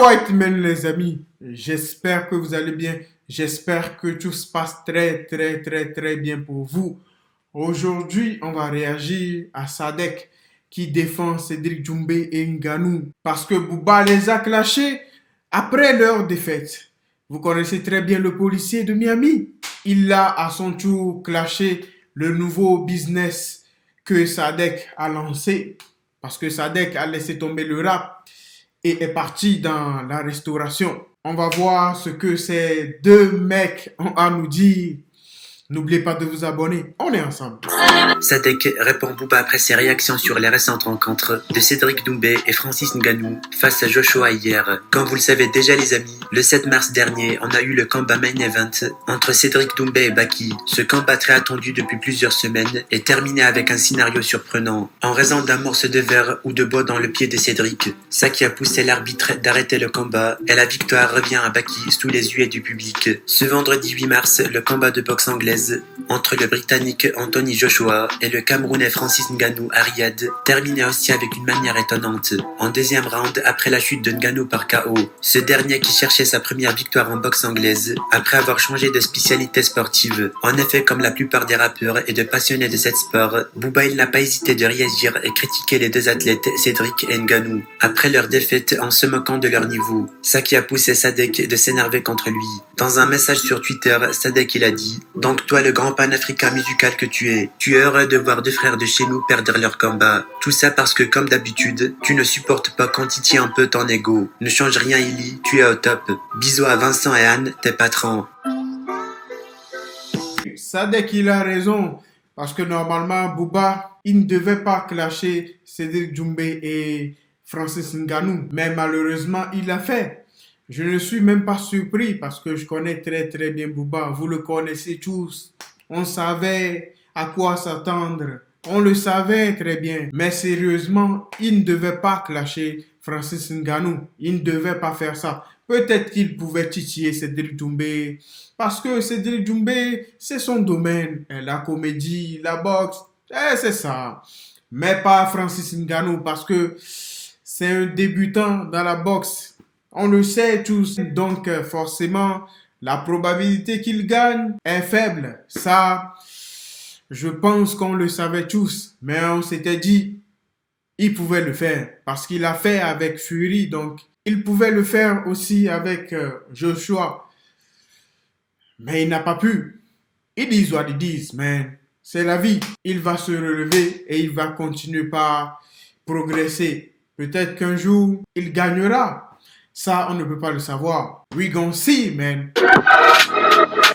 Alright, men, les amis, j'espère que vous allez bien. J'espère que tout se passe très bien pour vous. Aujourd'hui, on va réagir à Sadek qui défend Cédric Doumbé et Ngannou parce que Bouba les a clashés après leur défaite. Vous connaissez très bien le policier de Miami. Il a à son tour clashé le nouveau business que Sadek a lancé parce que Sadek a laissé tomber le rap et est parti dans la restauration. On va voir ce que ces deux mecs ont à nous dire. N'oubliez pas de vous abonner. On est ensemble. Sadek répond Bouba après ses réactions sur les récentes rencontres de Cédric Doumbé et Francis Ngannou face à Joshua hier. Comme vous le savez déjà les amis, le 7 mars dernier, on a eu le combat main event entre Cédric Doumbé et Baki. Ce combat très attendu depuis plusieurs semaines est terminé avec un scénario surprenant. En raison d'un morceau de verre ou de bois dans le pied de Cédric, ça qui a poussé l'arbitre d'arrêter le combat et la victoire revient à Baki sous les yeux du public. Ce vendredi 8 mars, le combat de boxe anglaise entre le Britannique Anthony Joshua et le Camerounais Francis Ngannou à Riyad terminait aussi avec une manière étonnante. En deuxième round, après la chute de Ngannou par KO, ce dernier qui cherchait sa première victoire en boxe anglaise après avoir changé de spécialité sportive. En effet, comme la plupart des rappeurs et de passionnés de cette sport, Booba il n'a pas hésité de réagir et critiquer les deux athlètes Cédric et Ngannou après leur défaite en se moquant de leur niveau. Ça qui a poussé Sadek de s'énerver contre lui. Dans un message sur Twitter, Sadek il a dit « Donc toi le grand panafricain musical que tu es heureux de voir deux frères de chez nous perdre leur combat. Tout ça parce que comme d'habitude, tu ne supportes pas quand titille un peu ton ego. Ne change rien Illy, tu es au top. Bisous à Vincent et Anne, tes patrons. » Sadek il a raison parce que normalement Bouba il ne devait pas clasher Cédric Doumbé et Francis Ngannou, mais malheureusement il l'a fait. Je ne suis même pas surpris parce que je connais très bien Bouba. Vous le connaissez tous. On savait à quoi s'attendre. On le savait très bien. Mais sérieusement, il ne devait pas clasher Francis Ngannou. Il ne devait pas faire ça. Peut-être qu'il pouvait titiller Cédric Doumbé parce que Cédric Doumbé, c'est son domaine. La comédie, la boxe, c'est ça. Mais pas Francis Ngannou parce que c'est un débutant dans la boxe. On le sait tous, donc forcément, la probabilité qu'il gagne est faible. Ça, je pense qu'on le savait tous, mais on s'était dit, il pouvait le faire parce qu'il a fait avec Fury, donc il pouvait le faire aussi avec Joshua, mais il n'a pas pu. It is what it is, man. C'est la vie. Il va se relever et il va continuer par progresser. Peut-être qu'un jour, il gagnera. Ça, on ne peut pas le savoir. We gon' see, man.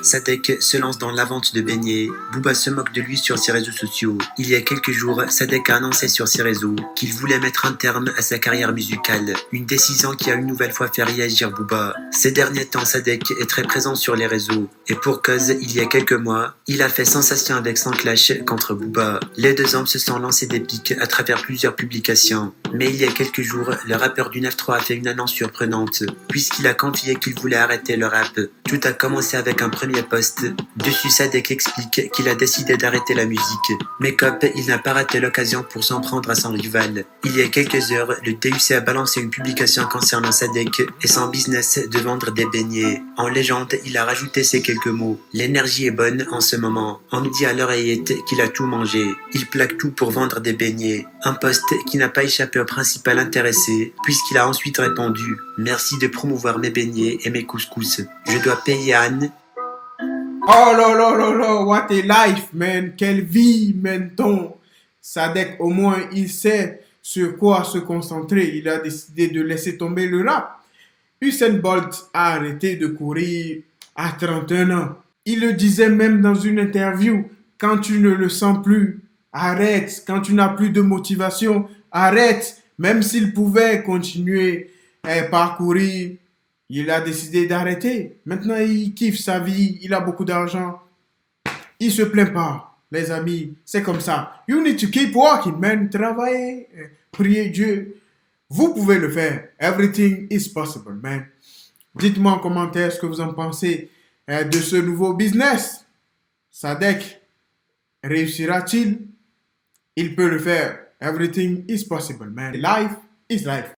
Sadek se lance dans la vente de beignets. Booba se moque de lui sur ses réseaux sociaux. Il y a quelques jours, Sadek a annoncé sur ses réseaux qu'il voulait mettre un terme à sa carrière musicale. Une décision qui a une nouvelle fois fait réagir Booba. Ces derniers temps, Sadek est très présent sur les réseaux. Et pour cause, il y a quelques mois, il a fait sensation avec son clash contre Booba. Les deux hommes se sont lancés des piques à travers plusieurs publications. Mais il y a quelques jours, le rappeur du 9-3 a fait une annonce surprenante, puisqu'il a confié qu'il voulait arrêter le rap. Tout a commencé avec un premier post. Dessus, Sadek explique qu'il a décidé d'arrêter la musique. Mais Cop, il n'a pas raté l'occasion pour s'en prendre à son rival. Il y a quelques heures, le DUC a balancé une publication concernant Sadek et son business de vendre des beignets. En légende, il a rajouté ces quelques mots. L'énergie est bonne en ce moment. On nous dit à l'oreillette qu'il a tout mangé. Il plaque tout pour vendre des beignets. Un post qui n'a pas échappé au principal intéressé, puisqu'il a ensuite répondu « Merci de promouvoir mes beignets et mes couscous. Je dois payer Anne. » Oh là, what a life, man. Quelle vie, maintenant. Sadek, au moins, il sait sur quoi se concentrer. Il a décidé de laisser tomber le rap. Usain Bolt a arrêté de courir à 31 ans. Il le disait même dans une interview. Quand tu ne le sens plus, arrête. Quand tu n'as plus de motivation, arrête. Même s'il pouvait continuer à parcourir, il a décidé d'arrêter. Maintenant, il kiffe sa vie. Il a beaucoup d'argent. Il se plaint pas, les amis. C'est comme ça. You need to keep working, man. Travailler, prier Dieu. Vous pouvez le faire. Everything is possible, man. Dites-moi en commentaire ce que vous en pensez de ce nouveau business. Sadek réussira-t-il? Il peut le faire. Everything is possible, man. Life is life.